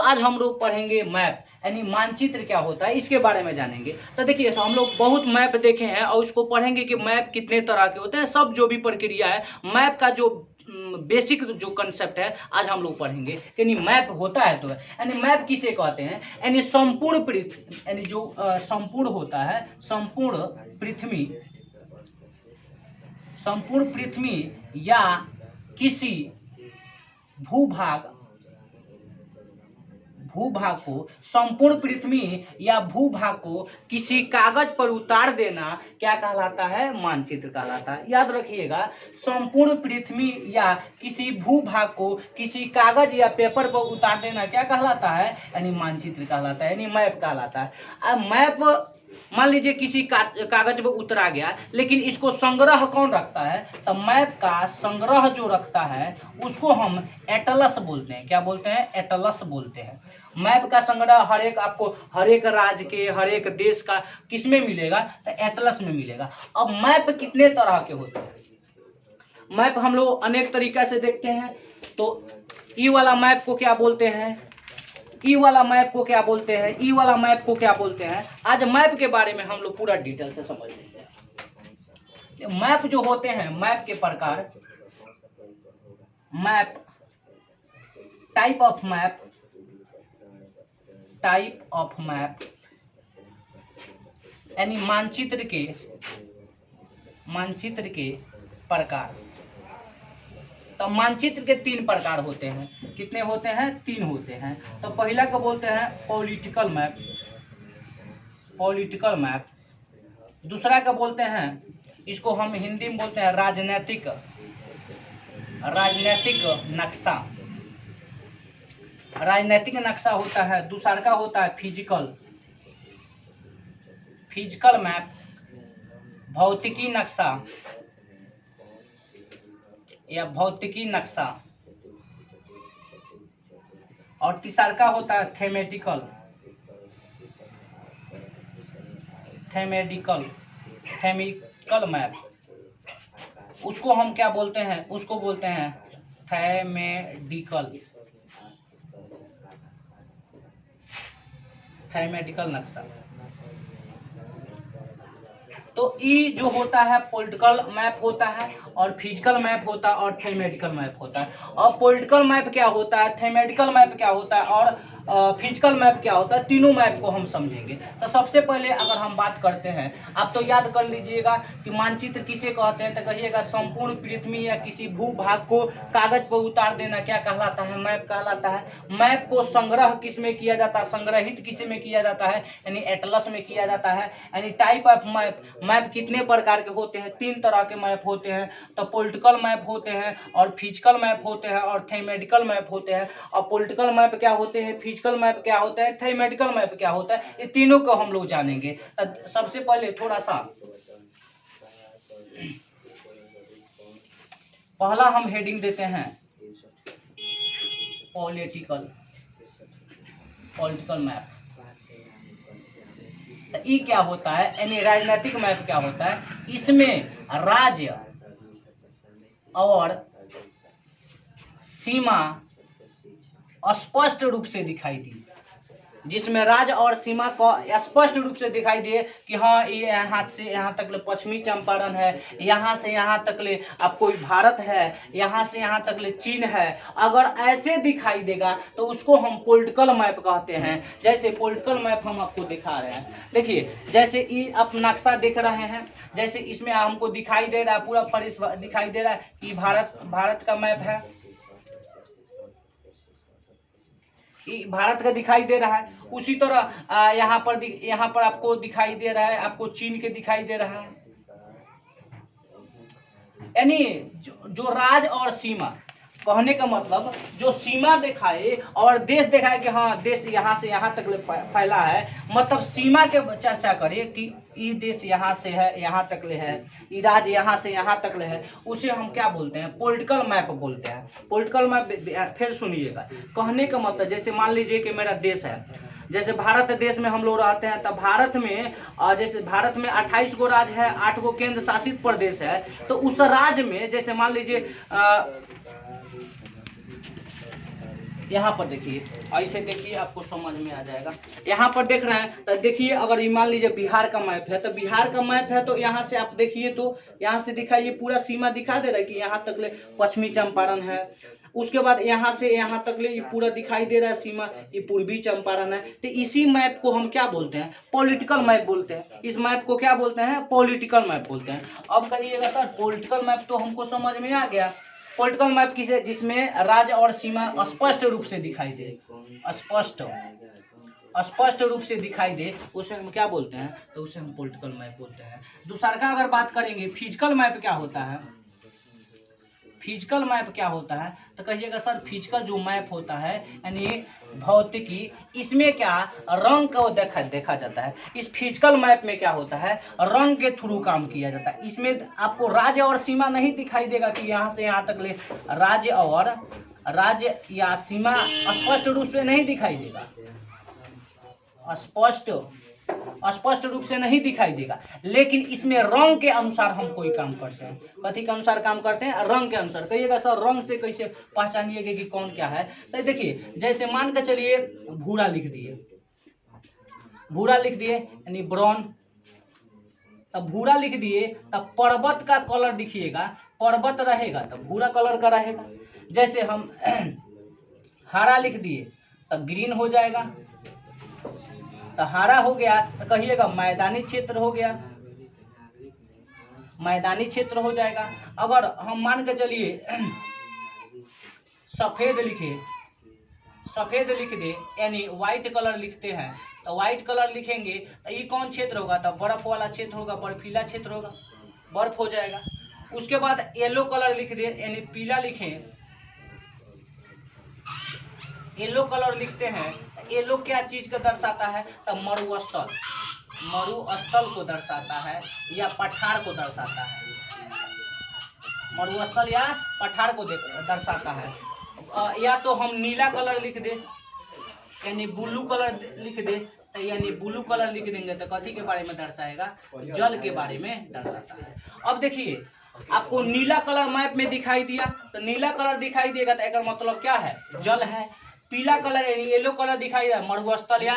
आज हम लोग पढ़ेंगे मैप, यानी मानचित्र क्या होता है इसके बारे में जानेंगे। तो देखिए हम लोग बहुत मैप देखे हैं और उसको पढ़ेंगे कि मैप कितने तरह के होते हैं, सब जो भी प्रक्रिया है मैप का जो बेसिक जो कंसेप्ट है आज हम लोग पढ़ेंगे। यानी मैप होता है तो यानी मैप किसे कहते हैं, यानी संपूर्ण पृथ्वी, यानी जो संपूर्ण होता है, संपूर्ण पृथ्वी या किसी भूभाग को, संपूर्ण पृथ्वी या भूभाग को किसी कागज पर उतार देना क्या कहलाता है, मानचित्र कहलाता है। याद रखिएगा, संपूर्ण पृथ्वी या किसी भूभाग को किसी कागज या पेपर पर उतार देना क्या कहलाता है, यानी मानचित्र कहलाता है, यानी मैप कहलाता है। अब मैप मान लीजिए किसी कागज पर उतरा गया, लेकिन इसको संग्रह कौन रखता है, तो मैप का संग्रह जो रखता है उसको हम एटलस बोलते हैं। क्या बोलते हैं, एटलस बोलते हैं। मैप का संग्रह आपको हर एक राज्य के, हर एक देश का किस में मिलेगा, तो एटलस में मिलेगा। अब मैप कितने तरह के होते हैं, मैप हम लोग अनेक तरीका से देखते हैं। तो ई वाला मैप को क्या बोलते हैं, ई वाला मैप को क्या बोलते हैं, ई वाला मैप को क्या बोलते हैं। आज मैप के बारे में हम लोग पूरा डिटेल से समझ लेंगे। मैप जो होते हैं, मैप के प्रकार, मैप, टाइप ऑफ मैप, यानी मानचित्र के प्रकार। तो मानचित्र के 3 प्रकार होते हैं। कितने होते हैं, 3 होते हैं। तो पहला को बोलते हैं पॉलिटिकल मैप, दूसरा का बोलते हैं, इसको हम हिंदी में बोलते हैं राजनीतिक नक्शा, राजनीतिक नक्शा होता है। दूसरा का होता है फिजिकल मैप, भौतिकी नक्शा या भौतिकी नक्शा। और तीसरा का होता है थेमेटिकल मैप। उसको हम क्या बोलते हैं, उसको बोलते हैं थेमेटिकल नक्शा। तो ये जो होता है पॉलिटिकल मैप होता है, और फिजिकल मैप होता है, और थेमेटिकल मैप होता है। और पॉलिटिकल मैप क्या होता है, थेमेटिकल मैप क्या होता है, और फिजिकल मैप क्या होता है, तीनों मैप को हम समझेंगे। तो सबसे पहले अगर हम बात करते हैं, आप तो याद कर लीजिएगा कि मानचित्र किसे कहते हैं, तो कहिएगा संपूर्ण पृथ्वी या किसी भूभाग को कागज पर उतार देना क्या कहलाता है, मैप कहलाता है। मैप को संग्रह किस में किया जाता है, संग्रहित किस में किया जाता है, यानी एटलस में किया जाता है। यानी टाइप ऑफ मैप कितने प्रकार के होते हैं, 3 तरह के मैप होते हैं। तो पॉलिटिकल मैप होते हैं, और फिजिकल मैप होते हैं, और थेमेटिकल मैप होते हैं। और पॉलिटिकल मैप क्या होते हैं, फिजिकल मैप क्या होता है, थेमेटिकल मैप क्या होता है, ये तीनों को हम लोग जानेंगे। सबसे पहले थोड़ा सा पहला हम हेडिंग देते हैं पॉलिटिकल मैप। तो ये क्या होता है, यानी राजनीतिक मैप क्या होता है, इसमें राज्य और सीमा स्पष्ट रूप से दिखाई दी, जिसमें राज्य और सीमा को स्पष्ट रूप से दिखाई दिए कि हाँ ये यहाँ से यहाँ तक ले पश्चिमी चंपारण है, यहाँ से यहाँ तक ले आपको भारत है, यहाँ से यहाँ तक ले चीन है। अगर ऐसे दिखाई देगा तो उसको हम पॉलिटिकल मैप कहते हैं। जैसे पॉलिटिकल मैप हम आपको दिखा रहे हैं, देखिए जैसे ये आप नक्शा देख रहे हैं, जैसे इसमें हमको दिखाई दे रहा है, पूरा फरिश दिखाई दे रहा है कि भारत का मैप है, भारत का दिखाई दे रहा है। उसी तरह यहाँ पर आपको दिखाई दे रहा है, आपको चीन के दिखाई दे रहा है। यानी जो राज और सीमा, कहने का मतलब जो सीमा दिखाए और देश दिखाए कि हाँ देश यहाँ से यहाँ तक फैला है, मतलब सीमा के चर्चा करे कि ये देश यहाँ से है यहाँ तक ले है, ये राज्य यहाँ से यहाँ तक ले है, उसे हम क्या बोलते हैं, पॉलिटिकल मैप बोलते हैं। पॉलिटिकल मैप फिर सुनिएगा, कहने का मतलब जैसे मान लीजिए कि मेरा देश है, जैसे भारत देश में हम लोग रहते हैं, तब भारत में जैसे भारत में 28 गो राज्य है, 8 गो केंद्र शासित प्रदेश है। तो उस राज्य में जैसे मान लीजिए यहाँ पर देखिए, ऐसे देखिए आपको समझ में आ जाएगा। यहाँ पर देख रहे हैं तो देखिए, अगर ये मान लीजिए बिहार का मैप है, तो बिहार का मैप है तो यहाँ से आप देखिए, तो यहाँ से दिखाइए पूरा सीमा दिखा दे रहा है कि यहाँ तक ले पश्चिमी चंपारण है। उसके बाद यहाँ से यहाँ तक ले ये पूरा दिखाई दे रहा है सीमा, ये पूर्वी चंपारण है। तो इसी मैप को हम क्या बोलते हैं? पॉलिटिकल मैप बोलते हैं। इस मैप को क्या बोलते हैं? पॉलिटिकल मैप बोलते हैं। अब कहिएगा सर पॉलिटिकल मैप तो हमको समझ में आ गया। पॉलिटिकल मैप किसे? जिसमें राज्य और सीमा स्पष्ट रूप से दिखाई दे, स्पष्ट रूप से दिखाई दे, उसे हम क्या बोलते हैं? तो उसे हम पॉलिटिकल मैप बोलते हैं। दूसरा का अगर बात करेंगे, फिजिकल मैप क्या होता है? फिजिकल मैप क्या होता है? तो कहिएगा सर फिजिकल जो मैप होता है यानी भौतिकी, इसमें क्या रंग को देखा जाता है। इस फिजिकल मैप में क्या होता है? रंग के थ्रू काम किया जाता है। इसमें आपको राज्य और सीमा नहीं दिखाई देगा कि यहाँ से यहाँ तक ले राज्य या सीमा स्पष्ट रूप से नहीं दिखाई देगा, स्पष्ट रूप से नहीं दिखाई देगा। लेकिन इसमें रंग के अनुसार हम कोई काम करते हैं। कथी के अनुसार काम करते हैं? रंग के अनुसार। कहिएगा सर रंग से कैसे पहचानिएगा कि कौन क्या है? तो देखिए, जैसे मान के चलिए भूरा लिख दिए यानी ब्राउन। तब भूरा लिख दिए, तब पर्वत का कलर दिखिएगा, पर्वत रहेगा तो भूरा कलर का रहेगा। जैसे हम हरा लिख दिए तो ग्रीन हो जाएगा, तो हरा हो गया तो कहिएगा मैदानी क्षेत्र हो गया, मैदानी क्षेत्र हो जाएगा। अगर हम मान के चलिए सफेद लिख दे यानी व्हाइट कलर लिखते हैं, तो व्हाइट कलर लिखेंगे तो ये कौन क्षेत्र होगा? तो बर्फ वाला क्षेत्र होगा, बर्फीला क्षेत्र होगा, बर्फ हो जाएगा। उसके बाद येलो कलर लिख दे यानी पीला लिखें, येलो कलर लिखते हैं। येलो क्या चीज को दर्शाता है? तो मरुस्थल को दर्शाता है या पठार को दर्शाता है, मरुस्थल या पठार को दर्शाता है। या तो हम नीला कलर लिख दे यानी ब्लू कलर लिख दे, तो यानी ब्लू कलर लिख देंगे तो कथी के बारे में दर्शाएगा? जल के बारे में दर्शाता है। अब देखिए, आपको नीला कलर मैप में दिखाई दिया, तो नीला कलर दिखाई देगा तो इसका मतलब क्या है? जल है। पीला कलर यानी येलो कलर दिखाई देगा, मरुस्थल या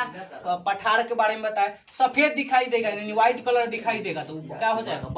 पठार के बारे में बताए। सफेद दिखाई देगा यानी व्हाइट कलर दिखाई देगा तो क्या हो जाएगा?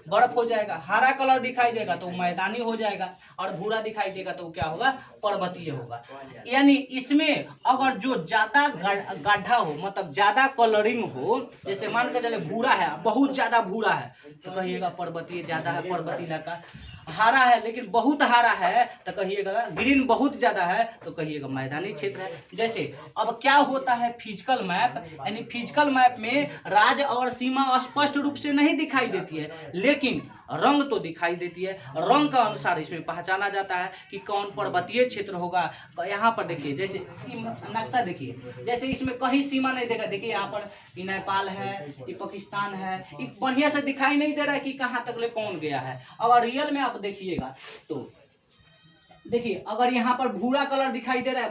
बर्फ हो जाएगा। हरा कलर दिखाई देगा तो मैदानी हो जाएगा, और भूरा दिखाई देगा तो क्या होगा? पर्वतीय होगा। यानी इसमें अगर जो ज्यादा गड्ढा हो, मतलब ज्यादा कलरिंग हो, जैसे मान के चले भूरा है, बहुत ज्यादा भूरा है तो कहिएगा पर्वतीय ज्यादा है, पर्वतीय इलाका। हरा है लेकिन बहुत हरा है तो कहिएगा, ग्रीन बहुत ज्यादा है तो कहिएगा मैदानी क्षेत्र है। जैसे अब क्या होता है फिजिकल मैप, यानी फिजिकल मैप में राज्य और सीमा स्पष्ट रूप से नहीं दिखाई देती है, लेकिन रंग तो दिखाई देती है। रंग का अनुसार इसमें पहचाना जाता है कि कौन पर्वतीय क्षेत्र होगा। यहाँ पर देखिए, जैसे नक्शा देखिए, जैसे इसमें कहीं सीमा नहीं देखा। देखिए यहाँ पर ये नेपाल है, ये पाकिस्तान है, ये बढ़िया से दिखाई नहीं दे रहा है कि कहाँ तक ले कौन गया है। अगर रियल में आप देखिएगा तो देखिए, अगर यहाँ पर भूरा कलर दिखाई दे रहा है,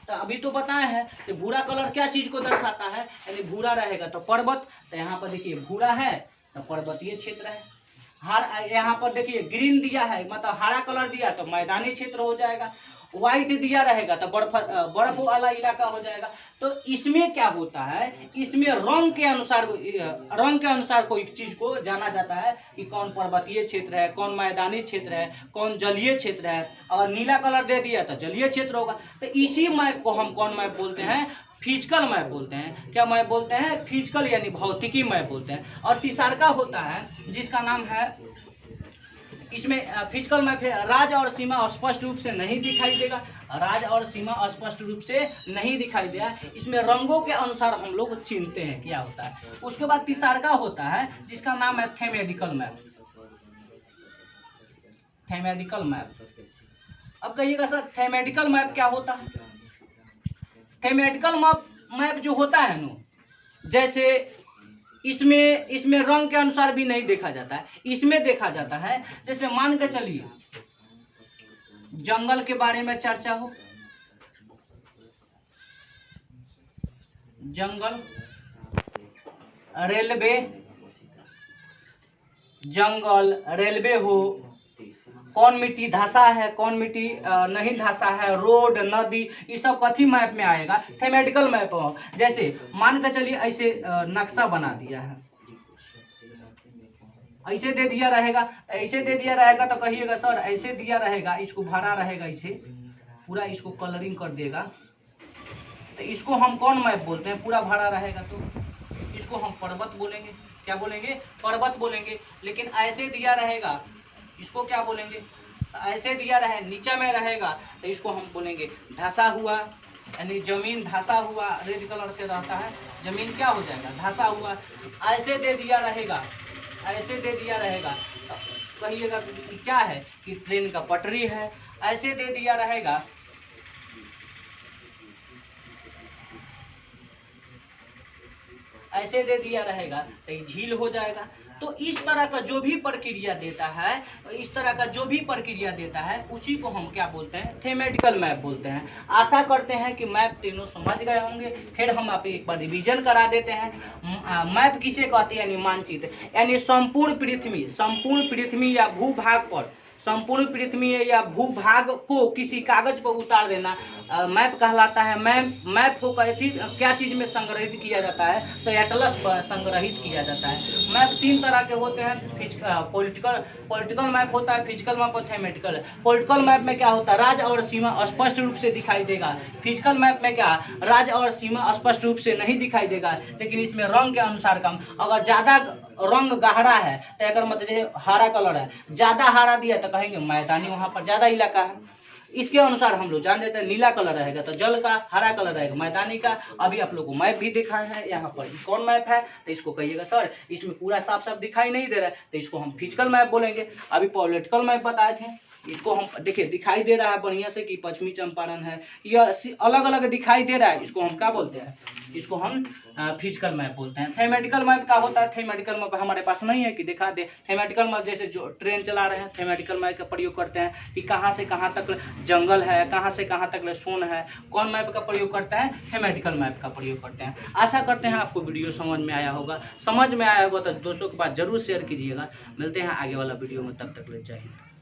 तो अभी तो बताए हैं कि भूरा कलर क्या चीज को दर्शाता है, यानी भूरा रहेगा तो पर्वत। तो यहाँ पर देखिए भूरा है तो पर्वतीय क्षेत्र है। यहाँ पर देखिए ग्रीन दिया है, मतलब हरा कलर दिया तो मैदानी क्षेत्र हो जाएगा। व्हाइट दिया रहेगा तो बर्फ वाला इलाका हो जाएगा। तो इसमें क्या होता है? इसमें रंग के अनुसार कोई चीज को जाना जाता है कि कौन पर्वतीय क्षेत्र है, कौन मैदानी क्षेत्र है, कौन जलीय क्षेत्र है। अगर नीला कलर दे दिया तो जलीय क्षेत्र होगा। तो इसी मैप को हम कौन मैप बोलते हैं? फिजिकल मैप बोलते हैं। क्या मैप बोलते हैं? फिजिकल यानी भौतिकी मैप बोलते हैं। और तीसरा होता है जिसका नाम है, इसमें फिजिकल मैप है, राज्य और सीमा स्पष्ट रूप से नहीं दिखाई देगा, राज्य और सीमा स्पष्ट रूप से नहीं दिखाई देगा। इसमें रंगों के अनुसार हम लोग चिन्हते हैं क्या होता है। उसके बाद तीसरा होता है जिसका नाम है थेमेटिकल मैप। अब कहिएगा सर थेमेटिकल मैप क्या होता है? थेमेटिकल मैप जो होता है ना, जैसे इसमें रंग के अनुसार भी नहीं देखा जाता है। इसमें देखा जाता है, जैसे मान के चलिए जंगल के बारे में चर्चा हो, जंगल, रेलवे, जंगल रेलवे हो, कौन मिट्टी धंसा है, कौन मिट्टी नहीं धंसा है, रोड, नदी, ये सब कथी मैप में आएगा, थेमेटिकल मैप। जैसे मान के चलिए ऐसे नक्शा बना दिया है, ऐसे दे दिया रहेगा, ऐसे दे दिया रहेगा तो कहिएगा सर ऐसे दिया रहेगा, इसको भरा रहेगा, इसे पूरा इसको कलरिंग कर देगा, तो इसको हम कौन मैप बोलते हैं, पूरा भरा रहेगा तो इसको हम पर्वत बोलेंगे। क्या बोलेंगे, पर्वत बोलेंगे। लेकिन ऐसे दिया रहेगा, इसको क्या बोलेंगे, ऐसे दिया रहे नीचे में रहेगा तो इसको हम बोलेंगे धंसा हुआ, यानी जमीन धंसा हुआ, रेड कलर से रहता है, जमीन क्या हो जाएगा, धंसा हुआ। ऐसे दे दिया रहेगा, ऐसे दे दिया रहेगा तो कहिएगा कि क्या है, कि ट्रेन का पटरी है। ऐसे दे दिया रहेगा, ऐसे दे दिया रहेगा तो ये झील हो जाएगा। तो इस तरह का जो भी प्रक्रिया देता है, इस तरह का जो भी प्रक्रिया देता है उसी को हम क्या बोलते हैं, थेमेटिकल मैप बोलते हैं। आशा करते हैं कि मैप तीनों समझ गए होंगे। फिर हम आप एक बार रिवीजन करा देते हैं। मैप किसे कहते हैं, यानी मानचित्र, यानी संपूर्ण पृथ्वी या भूभाग पर, संपूर्ण पृथ्वी या भूभाग को किसी कागज पर उतार देना मैप कहलाता है। मैप को क्या चीज में संग्रहित किया जाता है, तो एटलस पर संग्रहित किया जाता है। मैप तीन तरह के होते हैं, पॉलिटिकल मैप होता है, फिजिकल मैप और थेमेटिकल। पॉलिटिकल मैप में क्या होता है, राज्य और सीमा स्पष्ट रूप से दिखाई देगा। फिजिकल मैप में क्या, राज्य और सीमा स्पष्ट रूप से नहीं दिखाई देगा, लेकिन इसमें रंग के अनुसार कम, अगर ज्यादा रंग गहरा है तो अगर मतलब जैसे हरा कलर है, ज्यादा हरा दिया तो कहेंगे मैदानी, वहां पर ज्यादा इलाका है। इसके अनुसार हम लोग जान देते हैं, नीला कलर रहेगा तो जल का, हरा कलर रहेगा मैदानी का। अभी आप लोग को मैप भी दिखाया है यहाँ पर, कौन मैप है, तो इसको कहिएगा सर इसमें पूरा साफ साफ दिखाई नहीं दे रहा है, तो इसको हम फिजिकल मैप बोलेंगे। अभी पॉलिटिकल मैप बताए थे, इसको हम देखिए दिखाई दे रहा है बढ़िया से कि पश्चिमी चंपारण है, यह अलग अलग दिखाई दे रहा है, इसको हम क्या बोलते हैं, इसको हम फिजिकल मैप बोलते हैं। थेमेटिकल मैप क्या होता है, थेमेटिकल मैप हमारे पास नहीं है कि दिखा दे। थेमेटिकल मैप जैसे जो ट्रेन चला रहे हैं, थेमेटिकल मैप का प्रयोग करते हैं कि कहाँ से कहाँ तक जंगल है, कहाँ से कहाँ तक सोन है, कौन मैप का प्रयोग करता है, थेमेटिकल मैप का प्रयोग करते हैं। आशा करते हैं आपको वीडियो समझ में आया होगा। समझ में आया होगा तो दोस्तों के पास जरूर शेयर कीजिएगा। मिलते हैं आगे वाला वीडियो में, तब तक ले जय हिंद।